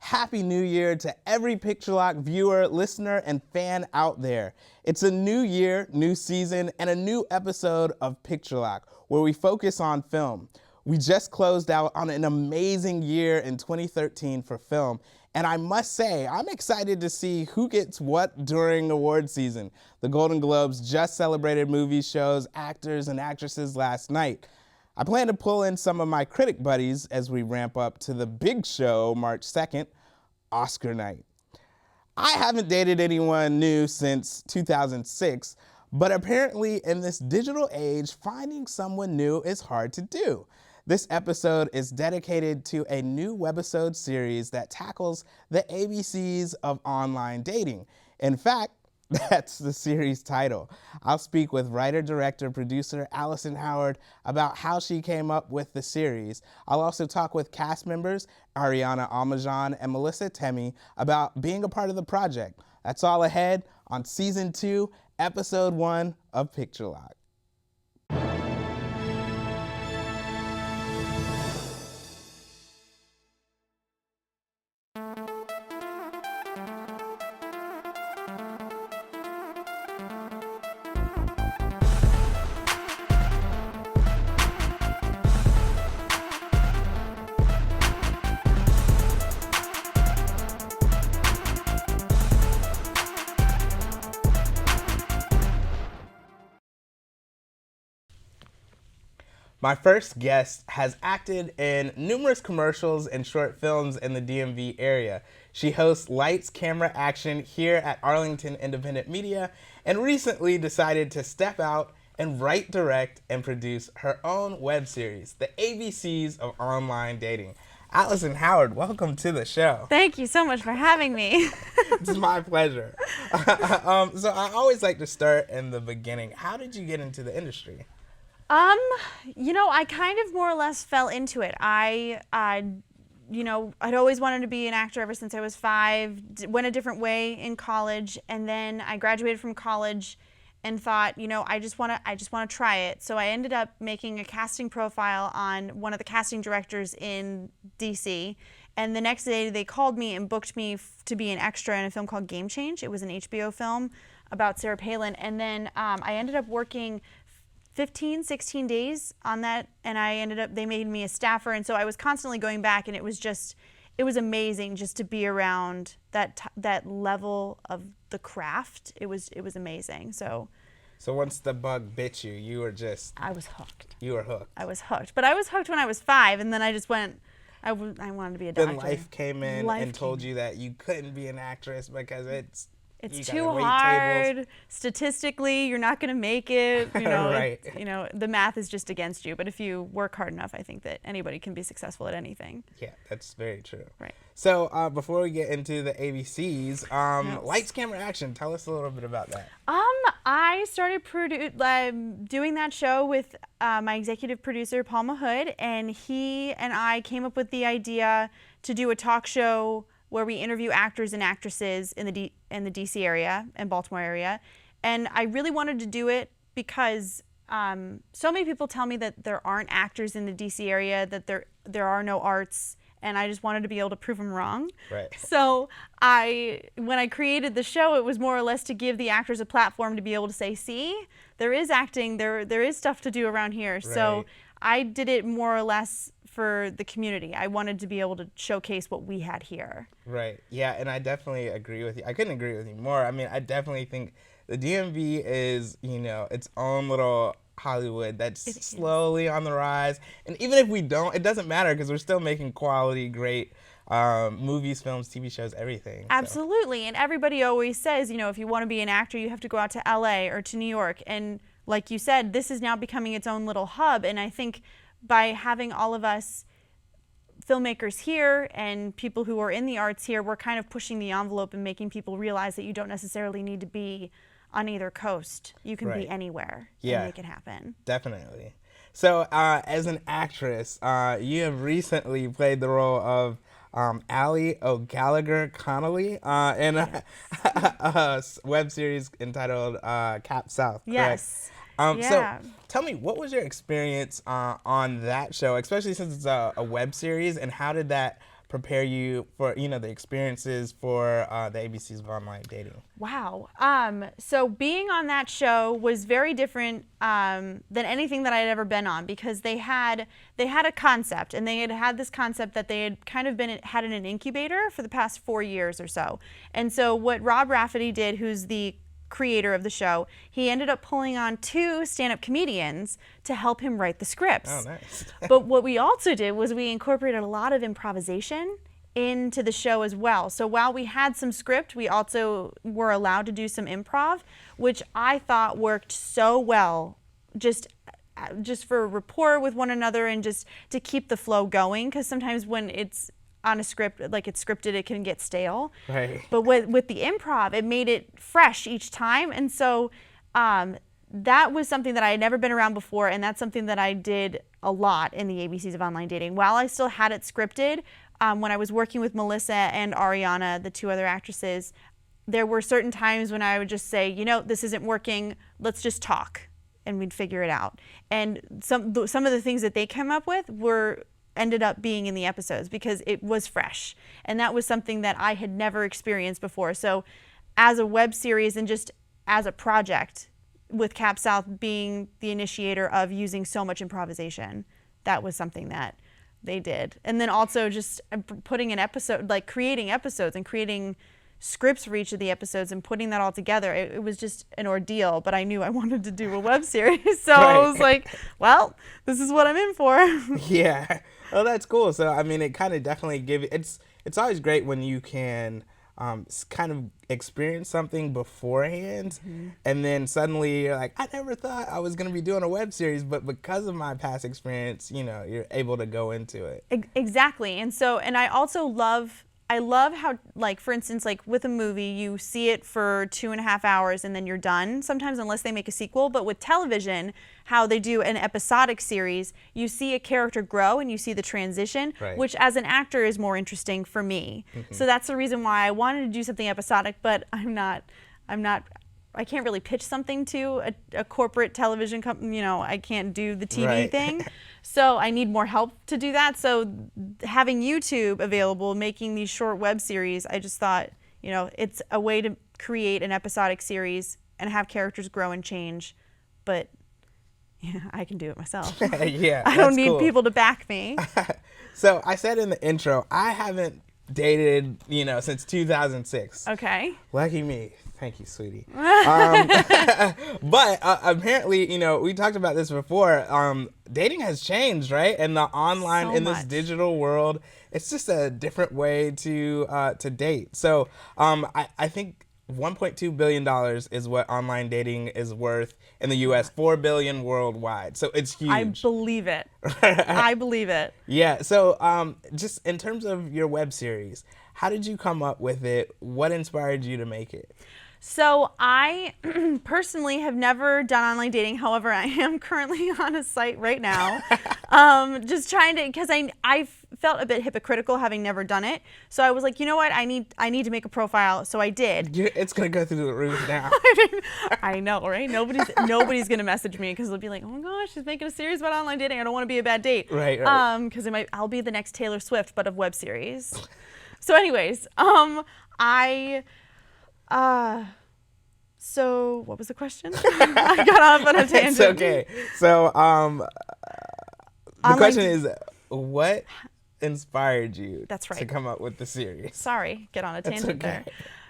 Happy New Year to every Picture Lock viewer, listener, and fan out there. It's a new year, new season, and a new episode of Picture Lock, where we focus on film. We just closed out on an amazing year in 2013 for film, and I must say, I'm excited to see who gets what during award season. The Golden Globes just celebrated movie shows, actors, and actresses last night. I plan to pull in some of my critic buddies as we ramp up to the big show March 2nd, Oscar night. I haven't dated anyone new since 2006, but apparently in this digital age, finding someone new is hard to do. This episode is dedicated to a new webisode series that tackles the ABCs of online dating. In fact, that's the series title. I'll speak with writer, director, producer Allison Howard about how she came up with the series. I'll also talk with cast members Ariana, Almajan, and Melissa Temme about being a part of the project. That's all ahead on Season 2, Episode 1 of Picture Lock. My first guest has acted in numerous commercials and short films in the DMV area. She hosts Lights, Camera, Action here at Arlington Independent Media and recently decided to step out and write, direct, and produce her own web series, The ABCs of Online Dating. Allison Howard, welcome to the show. Thank you so much for having me. It's my pleasure. So I always like to start in the beginning. How did you get into the industry? I kind of more or less fell into it. I'd always wanted to be an actor ever since I was 5, went a different way in college, and then I graduated from college and thought, I just want to try it. So I ended up making a casting profile on one of the casting directors in DC, and the next day they called me and booked me to be an extra in a film called Game Change. It was an HBO film about Sarah Palin, and then I ended up working 15, 16 days on that, and they made me a staffer, and so I was constantly going back, and it was amazing just to be around that level of the craft. It was amazing. So once the bug bit you, I was hooked. You were hooked. I was hooked, but I was hooked when I was 5, and then I just went. I wanted to be a doctor. Then life came in and told you that you couldn't be an actress because it's too hard. Statistically, you're not going to make it. Right. The math is just against you. But if you work hard enough, I think that anybody can be successful at anything. Yeah, that's very true. Right. So before we get into the ABCs, Yes. Lights, Camera, Action. Tell us a little bit about that. I started doing that show with my executive producer, Paul Mahood, and he and I came up with the idea to do a talk show where we interview actors and actresses in the DC area and Baltimore area. And I really wanted to do it because so many people tell me that there aren't actors in the DC area, that there are no arts, and I just wanted to be able to prove them wrong. Right. So when I created the show, it was more or less to give the actors a platform to be able to say, see, there is acting, there is stuff to do around here. Right. So I did it more or less for the community. I wanted to be able to showcase what we had here. Right. Yeah, and I definitely agree with you. I couldn't agree with you more. I mean, I definitely think the DMV is, its own little Hollywood that's slowly on the rise. And even if we don't, it doesn't matter because we're still making quality, great movies, films, TV shows, everything. Absolutely. And everybody always says, if you want to be an actor, you have to go out to LA or to New York. And like you said, this is now becoming its own little hub. And I think by having all of us filmmakers here and people who are in the arts here, we're kind of pushing the envelope and making people realize that you don't necessarily need to be on either coast. You can be anywhere and make it happen. Definitely. So as an actress, you have recently played the role of Allie O'Gallagher Connolly in a web series entitled Cap South. Yes. So tell me, what was your experience on that show, especially since it's a web series, and how did that prepare you for, the experiences for the ABCs of online dating? Wow. So being on that show was very different than anything that I had ever been on, because they had a concept, and they had this concept that they had kind of had in an incubator for the past 4 years or so. And so what Rob Rafferty did, who's the creator of the show, he ended up pulling on 2 stand-up comedians to help him write the scripts. Oh, nice. But what we also did was we incorporated a lot of improvisation into the show as well. So while we had some script, we also were allowed to do some improv, which I thought worked so well, just for rapport with one another and just to keep the flow going, because sometimes when it's on a script, like it's scripted, it can get stale. Right. But with the improv, it made it fresh each time. And so that was something that I had never been around before, and that's something that I did a lot in the ABCs of Online Dating. While I still had it scripted, when I was working with Melissa and Ariana, the 2 other actresses, there were certain times when I would just say, this isn't working, let's just talk, and we'd figure it out. And some of the things that they came up with ended up being in the episodes because it was fresh. And that was something that I had never experienced before. So as a web series and just as a project, with Cap South being the initiator of using so much improvisation, that was something that they did. And then also just putting an episode, like creating episodes and creating scripts for each of the episodes and putting that all together, it was just an ordeal, but I knew I wanted to do a web series. So Right. I was like, well, this is what I'm in for. Yeah. Oh, that's cool. So, I mean, it kind of definitely it's always great when you can kind of experience something beforehand, and then suddenly you're like, I never thought I was going to be doing a web series, but because of my past experience, you're able to go into it. Exactly. And I also love how, like, for instance, like with a movie, you see it for 2.5 hours and then you're done sometimes, unless they make a sequel. But with television, how they do an episodic series, you see a character grow and you see the transition, Right. which as an actor is more interesting for me. So that's the reason why I wanted to do something episodic, but I can't really pitch something to a corporate television company. I can't do the TV Right. thing. So I need more help to do that. So having YouTube available, making these short web series, I just thought, it's a way to create an episodic series and have characters grow and change. But I can do it myself. Yeah. I don't that's need cool. people to back me. So I said in the intro, I haven't dated, since 2006. Okay. Lucky me. Thank you, sweetie. But apparently, we talked about this before. Dating has changed, right? And the online, So in this much. digital world, it's just a different way to date. So I think $1.2 billion is what online dating is worth in the U.S., $4 billion worldwide. So it's huge. I believe it. I believe it. Yeah. So just in terms of your web series, how did you come up with it? What inspired you to make it? So I personally have never done online dating. However, I am currently on a site right now, just trying to, because I felt a bit hypocritical having never done it. So I was like, you know what, I need to make a profile. So I did. It's gonna go through the roof now. I know, right? Nobody's gonna message me because they'll be like, oh my gosh, she's making a series about online dating. I don't want to be a bad date. Right. Because I'll be the next Taylor Swift, but of web series. So anyways, so what was the question? I got off on a tangent. It's okay. So the question is, what inspired you That's right. to come up with the series? Sorry, get on a tangent okay. there.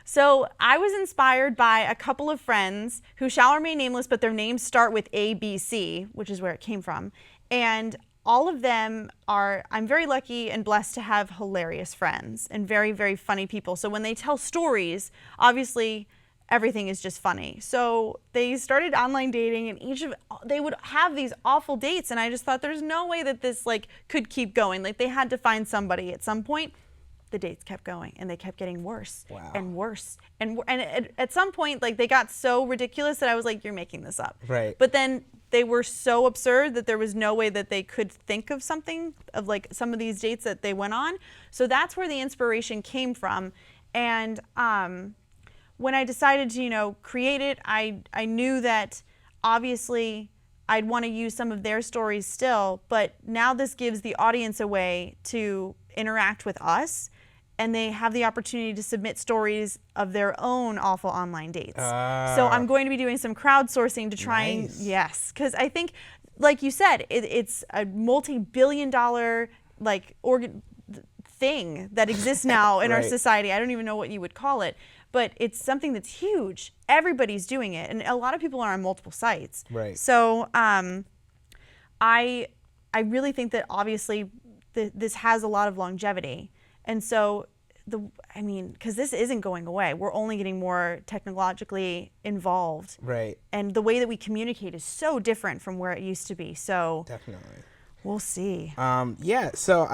So I was inspired by a couple of friends who shall remain nameless, but their names start with ABC, which is where it came from. And all of them I'm very lucky and blessed to have hilarious friends and very, very funny people. So when they tell stories, obviously everything is just funny. So they started online dating, and they would have these awful dates, and I just thought there's no way that this could keep going. They had to find somebody at some point. The dates kept going, and they kept getting worse. Wow. And worse. And at some point, they got so ridiculous that I was like, you're making this up. Right. But then they were so absurd that there was no way that they could think of something of some of these dates that they went on. So that's where the inspiration came from. And when I decided to, create it, I knew that obviously I'd want to use some of their stories still, but now this gives the audience a way to interact with us, and they have the opportunity to submit stories of their own awful online dates. So I'm going to be doing some crowdsourcing to try and, yes, because I think, like you said, it's a multi-billion-dollar thing that exists now in our society. I don't even know what you would call it, but it's something that's huge. Everybody's doing it, and a lot of people are on multiple sites. Right. So I really think that obviously this has a lot of longevity, and so because this isn't going away. We're only getting more technologically involved. Right. And the way that we communicate is so different from where it used to be. So definitely. We'll see. Yeah. So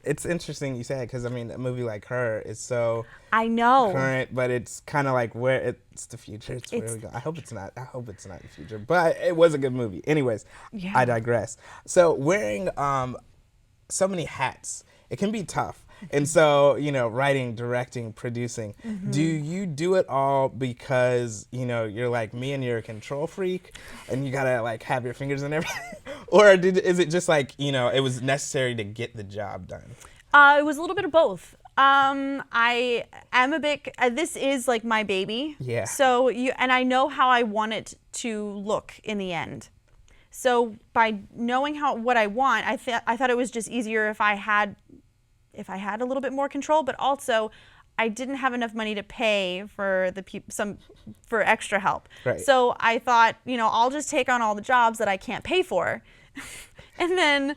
it's interesting you say it because a movie like Her is so I know current, but it's kind of like where it's the future. It's where we go. I hope it's not the future, but it was a good movie. Anyways, yeah. I digress. So wearing so many hats, it can be tough. And so, writing, directing, producing, do you do it all because, you're like me and you're a control freak and you gotta have your fingers in everything? Or is it just it was necessary to get the job done? It was a little bit of both. I am a bit, this is my baby. Yeah. So and I know how I want it to look in the end. So by knowing what I want, I thought it was just easier if I had a little bit more control, but also I didn't have enough money to pay for for extra help. Right. So I thought, I'll just take on all the jobs that I can't pay for, and then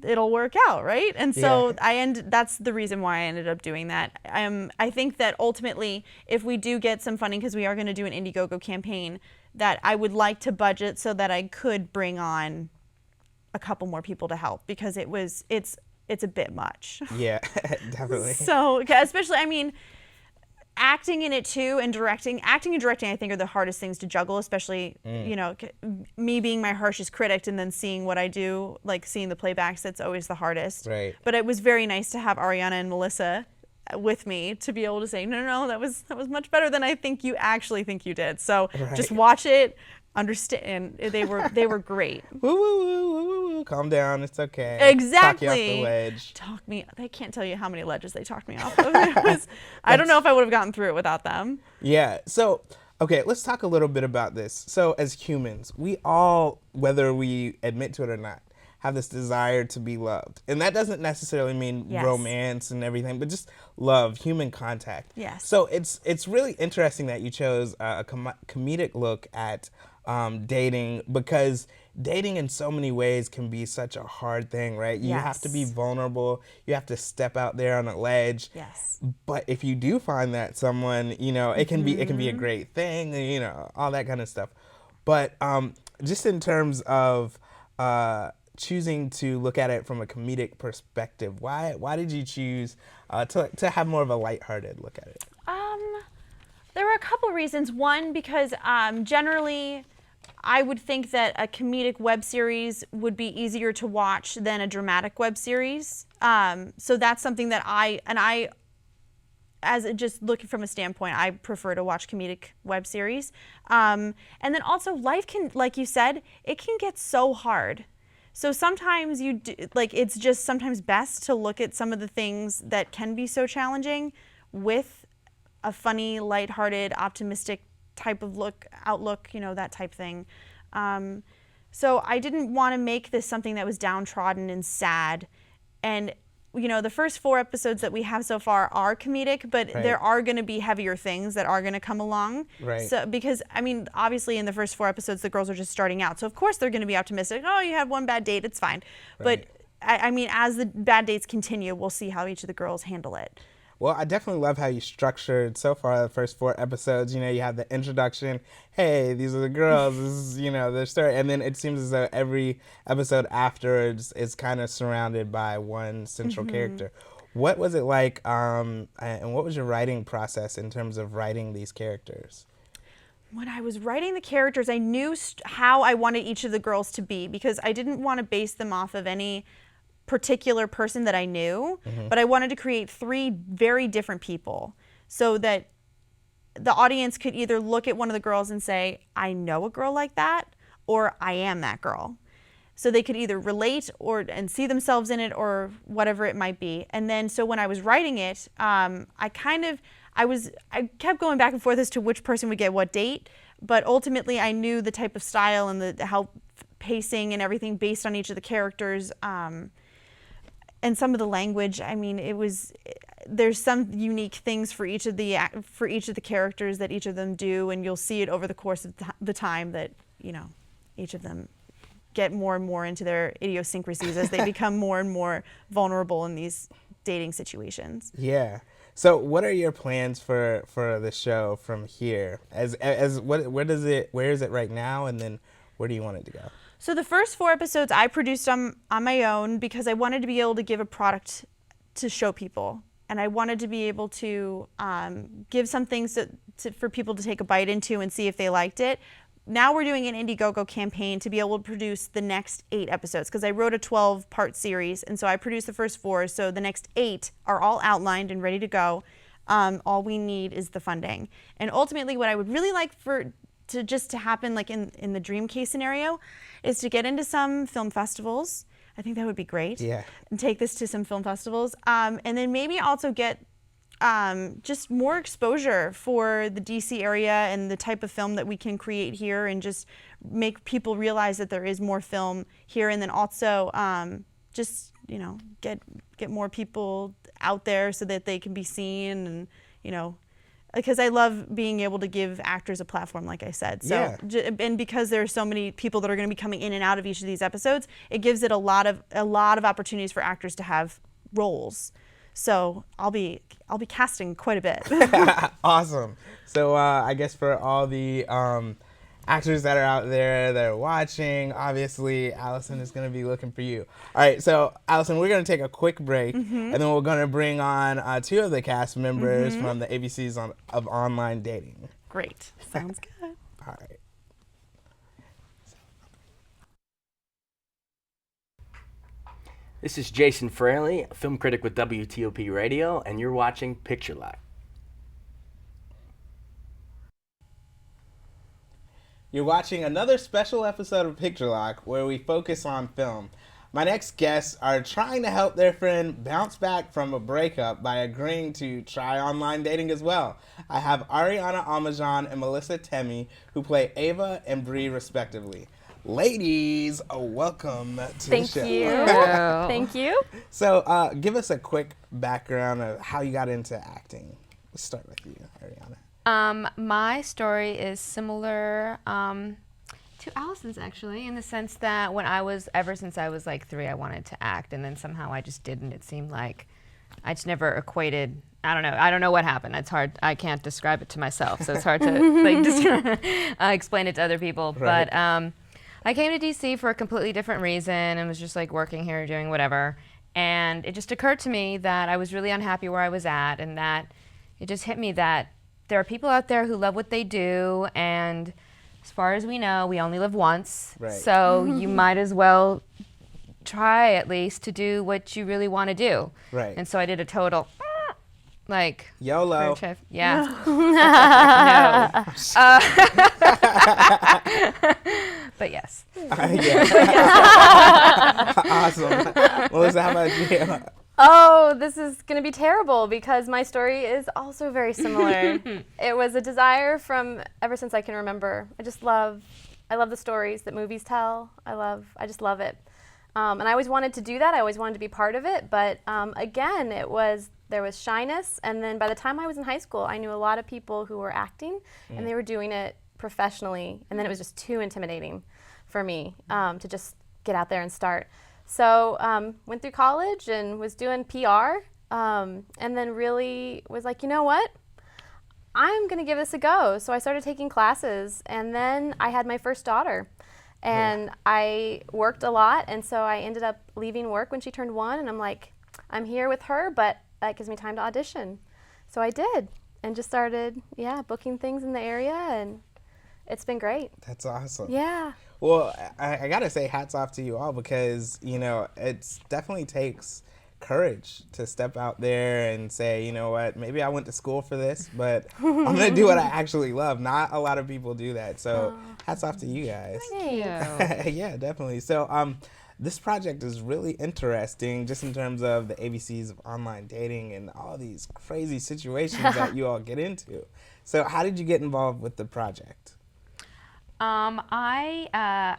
it'll work out, right? And so that's the reason why I ended up doing that. I think that ultimately, if we do get some funding, because we are going to do an Indiegogo campaign, that I would like to budget so that I could bring on a couple more people to help, because it's a bit much. Yeah, definitely. So, especially, acting in it too, and directing. Acting and directing, I think, are the hardest things to juggle, especially, me being my harshest critic and then seeing what I do, seeing the playbacks, that's always the hardest. Right. But it was very nice to have Ariana and Melissa with me to be able to say, no, that was much better than I think you actually think you did. So just watch it, understand. They were great. Woo, woo, woo, woo, woo. Calm down. It's okay. Exactly. Talk you off the ledge. They can't tell you how many ledges they talked me off of. I don't know if I would have gotten through it without them. Yeah. So, okay, let's talk a little bit about this. So as humans, we all, whether we admit to it or not, have this desire to be loved. And that doesn't necessarily mean romance and everything, but just love, human contact. Yes. So it's really interesting that you chose a comedic look at dating, because dating in so many ways can be such a hard thing, right? You have to be vulnerable. You have to step out there on a ledge. Yes. But if you do find that someone, it can be a great thing, all that kind of stuff. But just in terms of choosing to look at it from a comedic perspective, why did you choose to have more of a lighthearted look at it? There were a couple of reasons. One, because generally I would think that a comedic web series would be easier to watch than a dramatic web series. So that's something that as just looking from a standpoint, I prefer to watch comedic web series. And then also, life can, like you said, it can get so hard. So sometimes it's just sometimes best to look at some of the things that can be so challenging with a funny, lighthearted, optimistic type of outlook, that type thing. So I didn't want to make this something that was downtrodden and sad. And the first 4 episodes that we have so far are comedic, but there are going to be heavier things that are going to come along. Right. So because obviously in the first 4 episodes the girls are just starting out, so of course they're going to be optimistic. Oh, you had one bad date, it's fine. Right. But as the bad dates continue, we'll see how each of the girls handle it. Well, I definitely love how you structured so far the first 4 episodes. You have the introduction. Hey, these are the girls. This is, their story. And then it seems as though every episode afterwards is kind of surrounded by one central character. What was it like, and what was your writing process in terms of writing these characters? When I was writing the characters, I knew how I wanted each of the girls to be, because I didn't want to base them off of any particular person that I knew, but I wanted to create 3 very different people so that the audience could either look at one of the girls and say, I know a girl like that, or I am that girl. So they could either relate and see themselves in it or whatever it might be. And then so when I was writing it, I kept going back and forth as to which person would get what date, but ultimately I knew the type of style and how pacing and everything based on each of the characters, and some of the language. I mean, there's some unique things for each of the characters that each of them do, and you'll see it over the course of the time that, each of them get more and more into their idiosyncrasies as they become more and more vulnerable in these dating situations. Yeah. So what are your plans for the show from here? Where is it right now, and then where do you want it to go? So the first 4 episodes I produced on my own because I wanted to be able to give a product to show people, and I wanted to be able to give some things for people to take a bite into and see if they liked it. Now we're doing an Indiegogo campaign to be able to produce the next 8 episodes because I wrote a 12-part series, and so I produced the first 4. So the next 8 are all outlined and ready to go. All we need is the funding. And ultimately, what I would really like to happen, like in the dream case scenario, is to get into some film festivals. I think that would be great. Yeah. And take this to some film festivals, and then maybe also get just more exposure for the DC area and the type of film that we can create here, and just make people realize that there is more film here, and then also just get more people out there so that they can be seen, and because I love being able to give actors a platform, like I said. So and because there are so many people that are going to be coming in and out of each of these episodes, it gives it a lot of opportunities for actors to have roles. So I'll be casting quite a bit. Awesome. So I guess for all the actors that are out there that are watching, obviously Allison is going to be looking for you. All right, so Allison, we're going to take a quick break, and then we're going to bring on 2 of the cast members from the ABCs of online dating. Great. Sounds good. All right. This is Jason Fraley, film critic with WTOP Radio, and you're watching Picture Lock. You're watching another special episode of Picture Lock where we focus on film. My next guests are trying to help their friend bounce back from a breakup by agreeing to try online dating as well. I have Ariana, Almajan, and Melissa Temme, who play Ava and Bree respectively. Ladies, welcome to the show. Thank you. Thank you. So give us a quick background of how you got into acting. Let's start with you, Ariana. My story is similar to Allison's, actually, in the sense that ever since I was like 3, I wanted to act, and then somehow I just didn't. It seemed like I just never equated. I don't know what happened. It's hard. I can't describe it to myself, so it's hard to just explain it to other people. Right. But I came to DC for a completely different reason and was just like working here, doing whatever. And it just occurred to me that I was really unhappy where I was at, and that it just hit me that there are people out there who love what they do, and as far as we know, we only live once. Right. So you might as well try at least to do what you really want to do. Right. And so I did a total YOLO. Yeah. But yes. Awesome. Melissa, how about you? Oh, this is going to be terrible because my story is also very similar. It was a desire from ever since I can remember. I love the stories that movies tell. I just love it. And I always wanted to do that. I always wanted to be part of it. But again, there was shyness. And then by the time I was in high school, I knew a lot of people who were acting and they were doing it professionally. And then it was just too intimidating for me to just get out there and start. So went through college and was doing PR, and then really was like, you know what? I'm going to give this a go. So I started taking classes, and then I had my first daughter. And I worked a lot, and so I ended up leaving work when she turned 1, and I'm like, I'm here with her, but that gives me time to audition. So I did, and just started, booking things in the area, and it's been great. That's awesome. Yeah. Well, I got to say hats off to you all because, it definitely takes courage to step out there and say, you know what, maybe I went to school for this, but I'm going to do what I actually love. Not a lot of people do that. So hats off to you guys. Thank you. Yeah, definitely. So this project is really interesting just in terms of the ABCs of online dating and all these crazy situations that you all get into. So how did you get involved with the project? I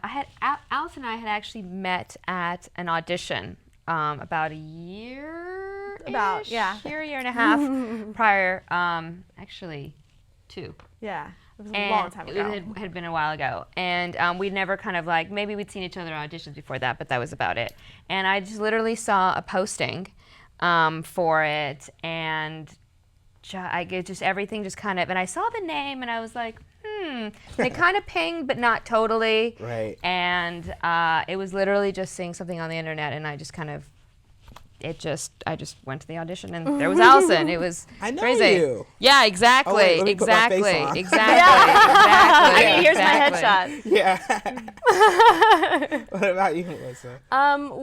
had Alice and I had actually met at an audition about a year, year and a half prior. Actually, 2. Yeah. It was a And long time ago. It had been a while ago, and we'd never kind of like, maybe we'd seen each other at auditions before that, but that was about it. And I just literally saw a posting for it, and I get just everything just kind of, and I saw the name, and I was like, It kind of pinged, but not totally. Right. And it was literally just seeing something on the internet, and I just kind of, I just went to the audition, and there was Allison. It was I know crazy. you. Yeah, exactly. Oh, wait, let me put my face exactly. on. Exactly. I mean, here's exactly. my headshot. Yeah. What about you, Melissa?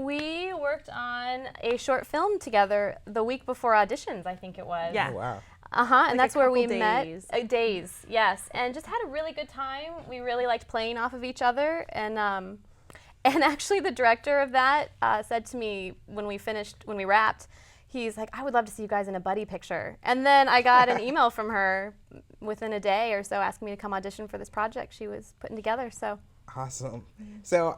We worked on a short film together the week before auditions, I think it was. Yeah. Oh, wow. And that's where we couple met. days. Days, yes. And just had a really good time. We really liked playing off of each other. And actually the director of that said to me when we wrapped, he's like, I would love to see you guys in a buddy picture. And then I got an email from her within a day or so asking me to come audition for this project she was putting together. So Awesome. So,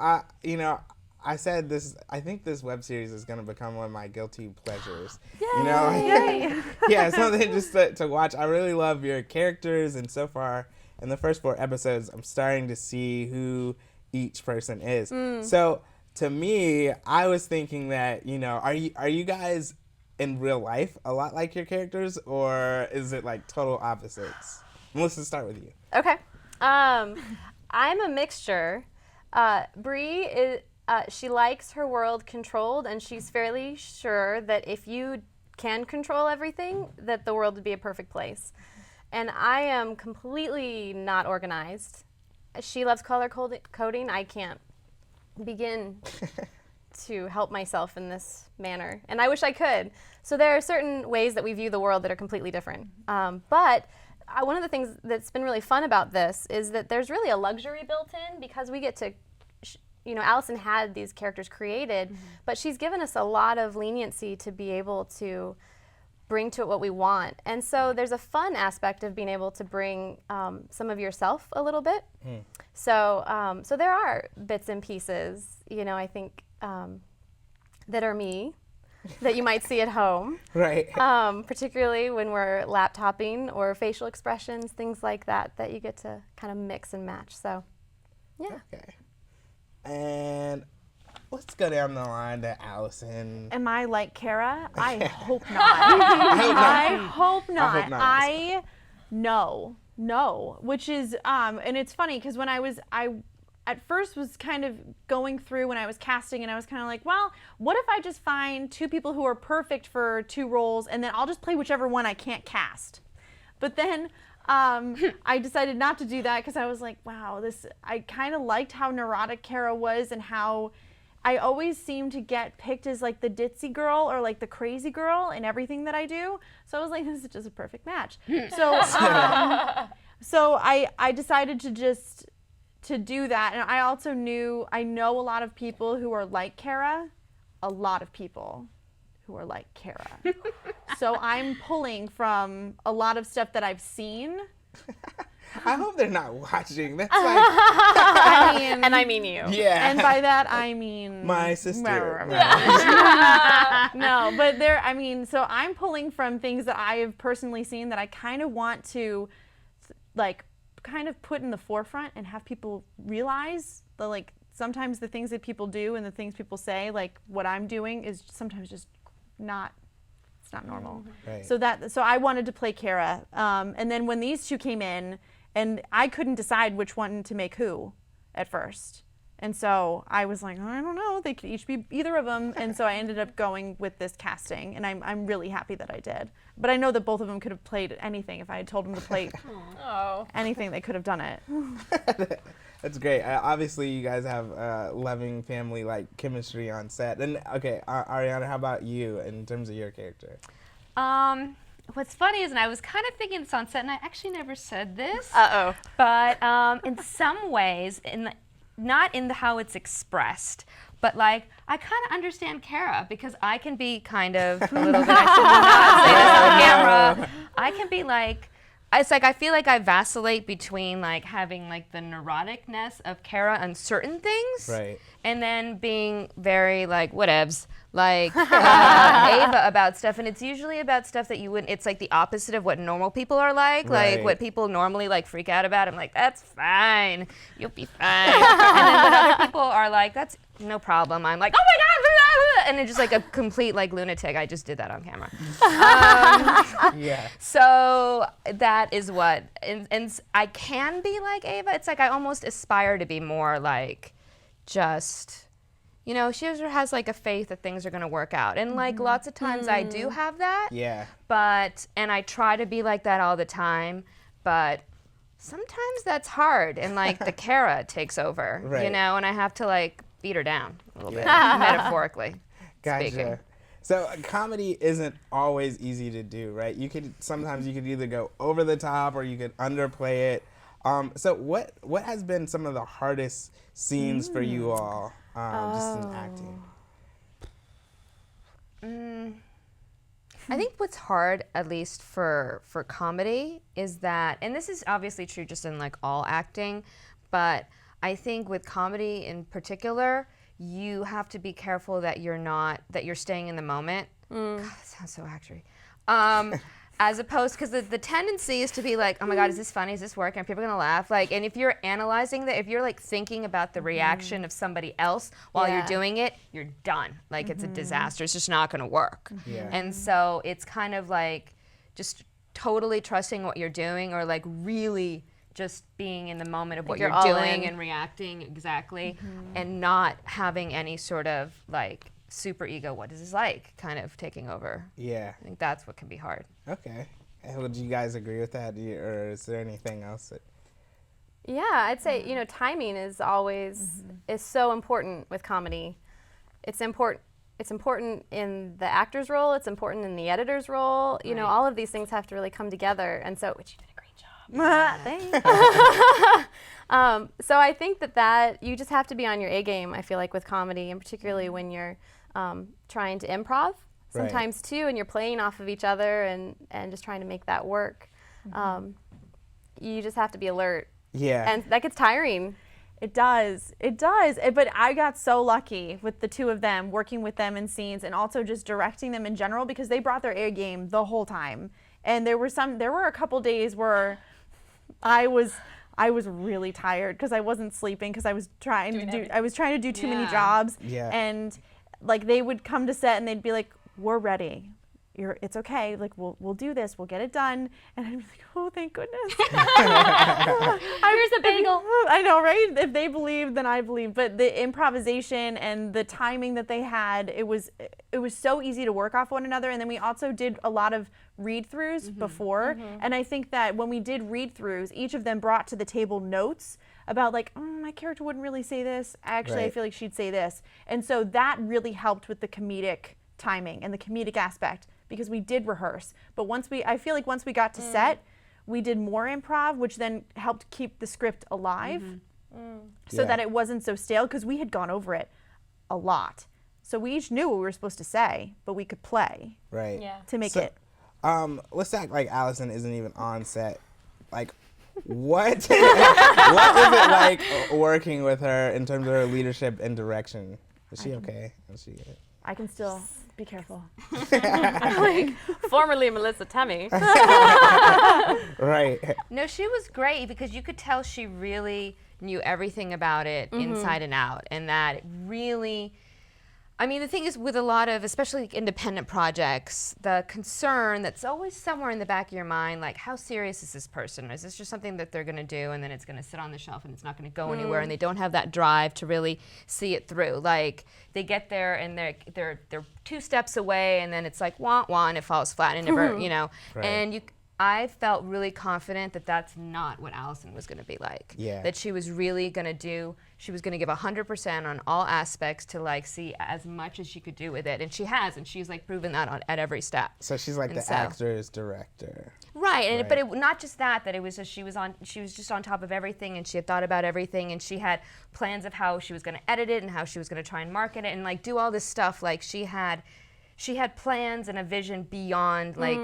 I said this, I think this web series is going to become one of my guilty pleasures. Yay. Yeah, something just to watch. I really love your characters, and so far in the first 4 episodes, I'm starting to see who each person is. So, to me, I was thinking that, are you guys in real life a lot like your characters, or is it like total opposites? Melissa, start with you. Okay. I'm a mixture. Bree is. She likes her world controlled, and she's fairly sure that if you can control everything, that the world would be a perfect place. And I am completely not organized. She loves color coding. I can't begin to help myself in this manner, and I wish I could. So there are certain ways that we view the world that are completely different. But one of the things that's been really fun about this is that there's really a luxury built in, because we get to Allison had these characters created, but she's given us a lot of leniency to be able to bring to it what we want. And so there's a fun aspect of being able to bring some of yourself a little bit. So so there are bits and pieces, I think, that are me, that you might see at home. Right. Particularly when we're laptopping, or facial expressions, things like that you get to kind of mix and match. So, yeah. Okay. And let's go down the line to Allison. Am I like Kara? I hope not. I hope not. I hope not. I hope not. No. Which is, and it's funny because when I at first was kind of going through when I was casting, and I was kind of like, well, what if I just find 2 people who are perfect for 2 roles, and then I'll just play whichever one I can't cast. But then I decided not to do that, because I was like, wow, I kind of liked how neurotic Kara was, and how I always seem to get picked as like the ditzy girl or like the crazy girl in everything that I do. So I was like, this is just a perfect match. So so I decided to do that. And I also I know a lot of people who are like Kara, a lot of people who are like Kara. So I'm pulling from a lot of stuff that I've seen. I hope they're not watching. That's like, I mean, And I mean you. yeah. and by that I mean my sister. No, but so I'm pulling from things that I have personally seen that I kind of want to like kind of put in the forefront and have people realize that, like, sometimes the things that people do and the things people say, like what I'm doing, is sometimes just not normal. Right. So I wanted to play Kara, and then when these 2 came in, and I couldn't decide which one to make who at first, and so I was like, I don't know, they could each be either of them, and so I ended up going with this casting, and I'm really happy that I did. But I know that both of them could have played anything. If I had told them to play anything, they could have done it. That's great. Obviously, you guys have loving family-like chemistry on set. And okay, Ariana, how about you in terms of your character? What's funny is, and I was kind of thinking this on set, and I actually never said this. Uh-oh. But in some ways, not in how it's expressed, but like I kind of understand Kara because I can be kind of a little bit. I should not say this on camera. I can be like. It's like I feel like I vacillate between like having like the neuroticness of Kara on certain things, Right. and then being very like whatevs, like Ava about stuff, and it's usually about stuff that you wouldn't. It's like the opposite of what normal people are like Right. what people normally like freak out about. I'm like, that's fine, you'll be fine, and then when other people are like, that's no problem. I'm like, oh my god, blah, blah, and it's just like a complete like lunatic. I just did that on camera. Yeah. So that is what, and I can be like Ava. It's like I almost aspire to be more like just, you know, she has like a faith that things are going to work out. And like lots of times I do have that. Yeah. And I try to be like that all the time. But sometimes that's hard. And like the Kara takes over, Right. you know, and I have to like beat her down a little bit, metaphorically Gotcha. speaking. So comedy isn't always easy to do, right? Sometimes you could either go over the top or you could underplay it. So what has been some of the hardest scenes for you all, just in acting? I think what's hard, at least for comedy, is that, and this is obviously true just in like all acting, but I think with comedy in particular, you have to be careful that you're staying in the moment. God, that sounds so actory. As opposed, because the tendency is to be like, oh my God, is this funny? Is this working? Are people gonna laugh? Like, and if you're analyzing that, if you're like thinking about the reaction of somebody else while you're doing it, you're done. Like it's a disaster. It's just not gonna work. Yeah. And so it's kind of like just totally trusting what you're doing, or like really just being in the moment of what you're you're all doing in. and reacting exactly, and not having any sort of like super ego, what is this like, kind of taking over. Yeah. I think that's what can be hard. Okay. And would you guys agree with that, or is there anything else that? Yeah, I'd say, you know, timing is always is so important with comedy. It's important in the actor's role, it's important in the editor's role. You know, all of these things have to really come together, and so, which you did a great job. Thanks. So I think that you just have to be on your A game, I feel like, with comedy, and particularly when you're trying to improv sometimes too, and you're playing off of each other and just trying to make that work. You just have to be alert. Yeah. And that gets tiring. It does. But I got so lucky with the two of them, working with them in scenes and also just directing them in general, because they brought their A game the whole time. And there were a couple days where I was really tired because I wasn't sleeping because I was trying to do too many jobs. Yeah. And like they would come to set and they'd be like, "We're ready. It's okay. Like we'll do this. We'll get it done." And I'd be like, "Oh, thank goodness." Here's a bagel. I know, right? If they believe, then I believe. But the improvisation and the timing that they had, it was so easy to work off one another. And then we also did a lot of read-throughs before. And I think that when we did read-throughs, each of them brought to the table notes about like, my character wouldn't really say this. Actually, I feel like she'd say this. And so that really helped with the comedic timing and the comedic aspect, because we did rehearse. But I feel like once we got to set, we did more improv, which then helped keep the script alive so that it wasn't so stale, because we had gone over it a lot. So we each knew what we were supposed to say, but we could play to make it. Let's act like Allison isn't even on set. Like, what is it like working with her in terms of her leadership and direction? Is she okay? Is she good? I can still be careful. Like, formerly Melissa Temme. Right. No, she was great because you could tell she really knew everything about it inside and out, and that it really, I mean, the thing is with a lot of, especially independent projects, the concern that's always somewhere in the back of your mind, like, how serious is this person? Is this just something that they're gonna do and then it's gonna sit on the shelf and it's not gonna go anywhere, and they don't have that drive to really see it through? Like, they get there and they're 2 steps away and then it's like, wah, wah, and it falls flat and never, you know. Right. And I felt really confident that that's not what Allison was going to be like. Yeah. That she was really going to do, she was going to give 100% on all aspects to like see as much as she could do with it. And she has, and she's like proven that at every step. So she's like And the so- actor's director. Right, and Right. but it, not just that it was just she was just on top of everything, and she had thought about everything, and she had plans of how she was going to edit it and how she was going to try and market it and like do all this stuff. Like she had plans and a vision beyond like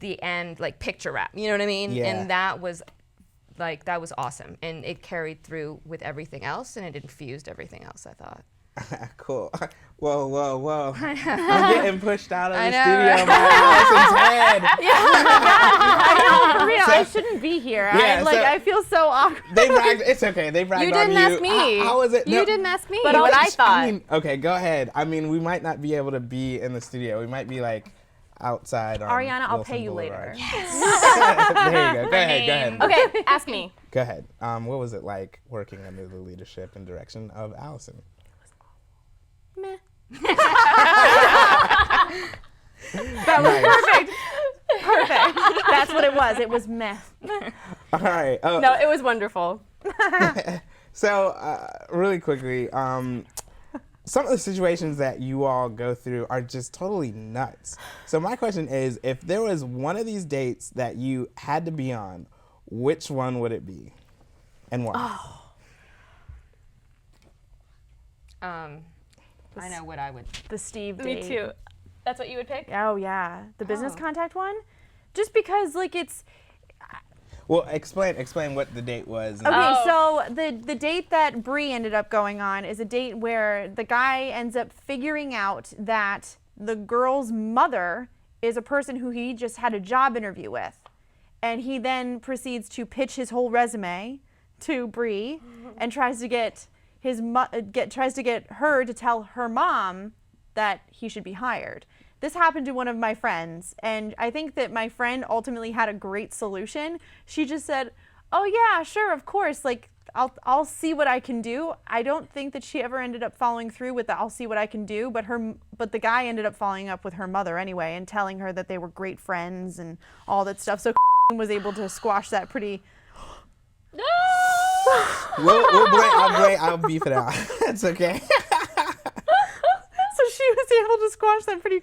the end, like picture wrap. You know what I mean? Yeah. And that was awesome, and it carried through with everything else, and it infused everything else, I thought. Cool. Whoa. I'm getting pushed out of the I know, studio right? by Allison's head. For real, I shouldn't be here. I feel so awkward. It's okay. They bragged You on didn't you. ask me. How was it? You No. didn't ask me But what I I thought. mean, okay, go ahead. I mean, we might not be able to be in the studio. We might be like outside on Ariana, I'll Wilson pay you Boulevard. later. There you go. Go ahead. Okay, ask me. Go ahead. What was it like working under the leadership and direction of Allison? Meh. That was perfect. That's what it was. It was meh. All right. No, it was wonderful. So, really quickly, some of the situations that you all go through are just totally nuts. So my question is, if there was one of these dates that you had to be on, which one would it be, and why? I know what I would. The Steve Me date. too. That's what you would pick? Oh yeah, the business contact one. Just because like it's Well, explain what the date was. and- okay. So the date that Bree ended up going on is a date where the guy ends up figuring out that the girl's mother is a person who he just had a job interview with, and he then proceeds to pitch his whole resume to Bree and tries to get her to tell her mom that he should be hired. This happened to one of my friends, and I think that my friend ultimately had a great solution. She just said, "Oh yeah, sure, of course. Like I'll see what I can do." I don't think that she ever ended up following through with the "I'll see what I can do," but the guy ended up following up with her mother anyway and telling her that they were great friends and all that stuff. So was able to squash that pretty. I'll beef it out. It's okay. So she was able to squash that pretty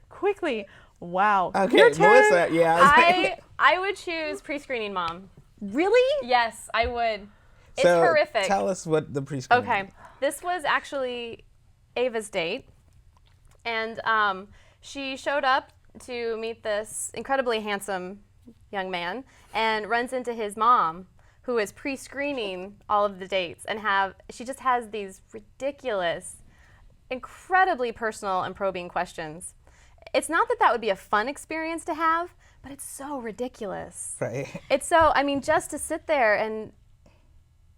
quickly. Wow. Okay, Your turn. Melissa. Yeah. I would choose pre-screening mom. Really? Yes, I would. It's So horrific. Tell us what the preschool. Okay, this was actually Ava's date, and she showed up to meet this incredibly handsome young man and runs into his mom, who is pre-screening all of the dates, and she just has these ridiculous, incredibly personal and probing questions. It's not that would be a fun experience to have, but it's so ridiculous. Right. It's so, I mean, just to sit there and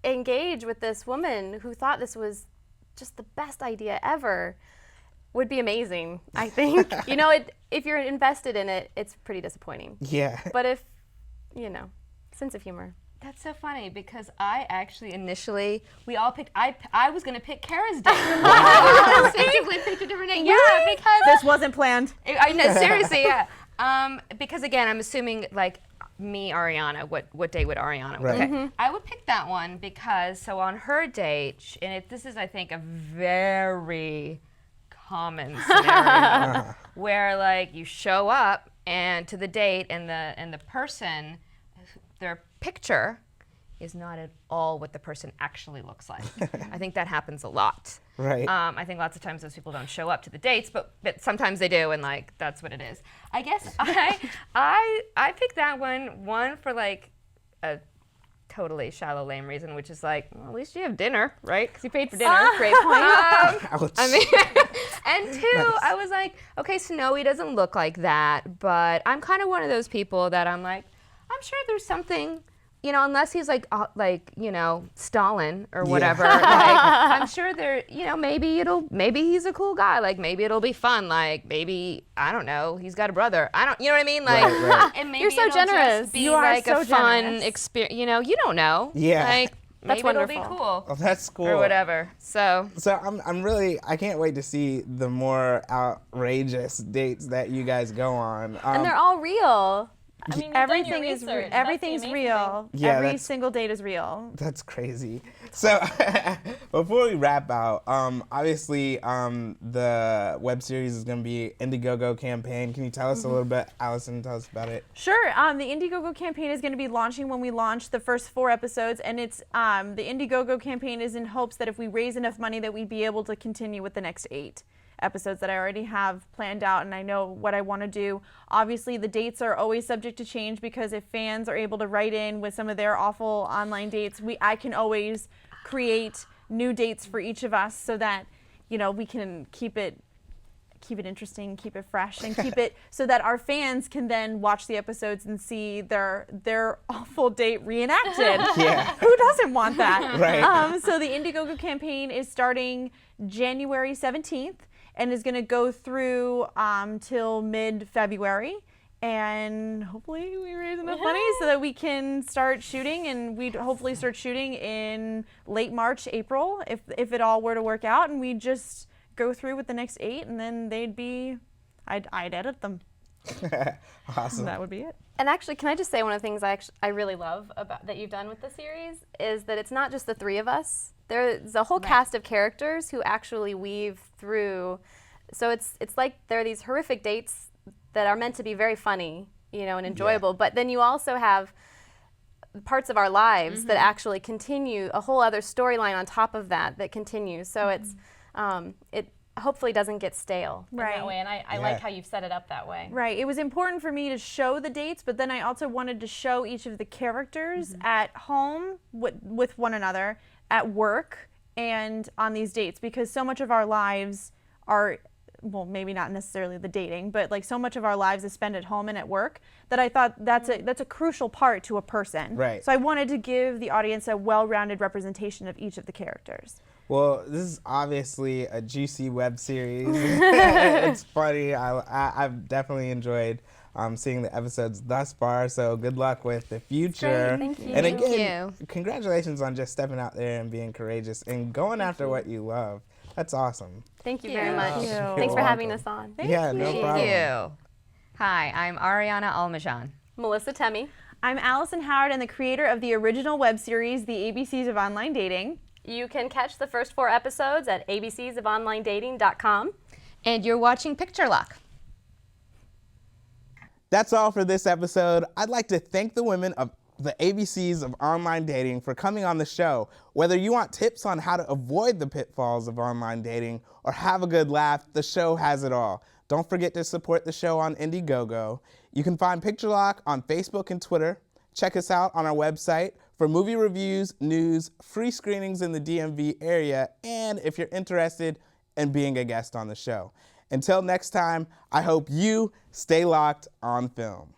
engage with this woman who thought this was just the best idea ever would be amazing, I think. If you're invested in it, it's pretty disappointing. Yeah. But if, sense of humor. That's so funny because I actually initially we all picked. I was gonna pick Kara's date. I instinctively picked a different date. Yeah, because This wasn't planned. I know, seriously, yeah. Because again, I'm assuming like me, Ariana. What date would Ariana? Right. Okay. I would pick that one because so on her date, and this is I think a very common scenario where like you show up and to the date and the person, their picture is not at all what the person actually looks like. I think that happens a lot. Right. I think lots of times those people don't show up to the dates, but sometimes they do, and like that's what it is. I guess I picked that one for like a totally shallow, lame reason, which is like, well, at least you have dinner, right? Because you paid for dinner. Great point. Ouch. I mean, and two, I was like, okay, Snowy doesn't look like that, but I'm kind of one of those people that I'm like, I'm sure there's something, unless he's like Stalin or whatever. Like, I'm sure there, maybe he's a cool guy. Like maybe it'll be fun. Like maybe I don't know. He's got a brother. You know what I mean? Like, Right. and maybe You're so it'll generous. Just be You are like so a fun generous. experience. You don't know. Yeah. Like That's maybe it'll be wonderful. cool Oh, that's cool. or whatever. So. So I can't wait to see the more outrageous dates that you guys go on. And they're all real. I mean, Everything is everything's real. Yeah, Every that's- single date is real. That's crazy. So before we wrap out, obviously the web series is going to be Indiegogo campaign. Can you tell us a little bit, Allison? Tell us about it. Sure. The Indiegogo campaign is going to be launching when we launch the first 4 episodes, and it's the Indiegogo campaign is in hopes that if we raise enough money that we'd be able to continue with the next 8 episodes that I already have planned out, and I know what I want to do. Obviously, the dates are always subject to change because if fans are able to write in with some of their awful online dates, I can always create new dates for each of us so that we can keep it interesting, keep it fresh, and keep it so that our fans can then watch the episodes and see their awful date reenacted. Yeah. Who doesn't want that? Right. So the Indiegogo campaign is starting January 17th and is going to go through till mid-February. And hopefully we raise enough money so that we can start shooting, and we'd hopefully start shooting in late March, April, if it all were to work out, and we just go through with the next 8, and then I'd edit them. Awesome. That would be it. And actually, can I just say one of the things I really love about that you've done with the series is that it's not just the 3 of us. There's a whole cast of characters who actually weave through. So it's like there are these horrific dates that are meant to be very funny, and enjoyable. But then you also have parts of our lives that actually continue, a whole other storyline on top of that continues. So it's it hopefully doesn't get stale in that way. And I like how you've set it up that way. Right. It was important for me to show the dates, but then I also wanted to show each of the characters at home with one another, at work, and on these dates, because so much of our lives are, well, maybe not necessarily the dating, but like so much of our lives is spent at home and at work that I thought that's a crucial part to a person. Right. So I wanted to give the audience a well-rounded representation of each of the characters. Well, this is obviously a juicy web series. It's funny. I've definitely enjoyed seeing the episodes thus far, so good luck with the future. Thank you. And Thank again, you. congratulations on just stepping out there and being courageous and going after what you love. That's awesome. Thank you very much. Thank you. Thanks for You're having welcome. us on. Yeah, no Thank problem. you. Hi, I'm Ariana Almajan. Melissa Temme. I'm Allison Howard and the creator of the original web series, The ABCs of Online Dating. You can catch the first 4 episodes at abcsofonlinedating.com. And you're watching Picture Lock. That's all for this episode. I'd like to thank the women of the ABCs of online dating for coming on the show. Whether you want tips on how to avoid the pitfalls of online dating or have a good laugh, the show has it all. Don't forget to support the show on Indiegogo. You can find Picture Lock on Facebook and Twitter. Check us out on our website for movie reviews, news, free screenings in the DMV area, and if you're interested in being a guest on the show. Until next time, I hope you stay locked on film.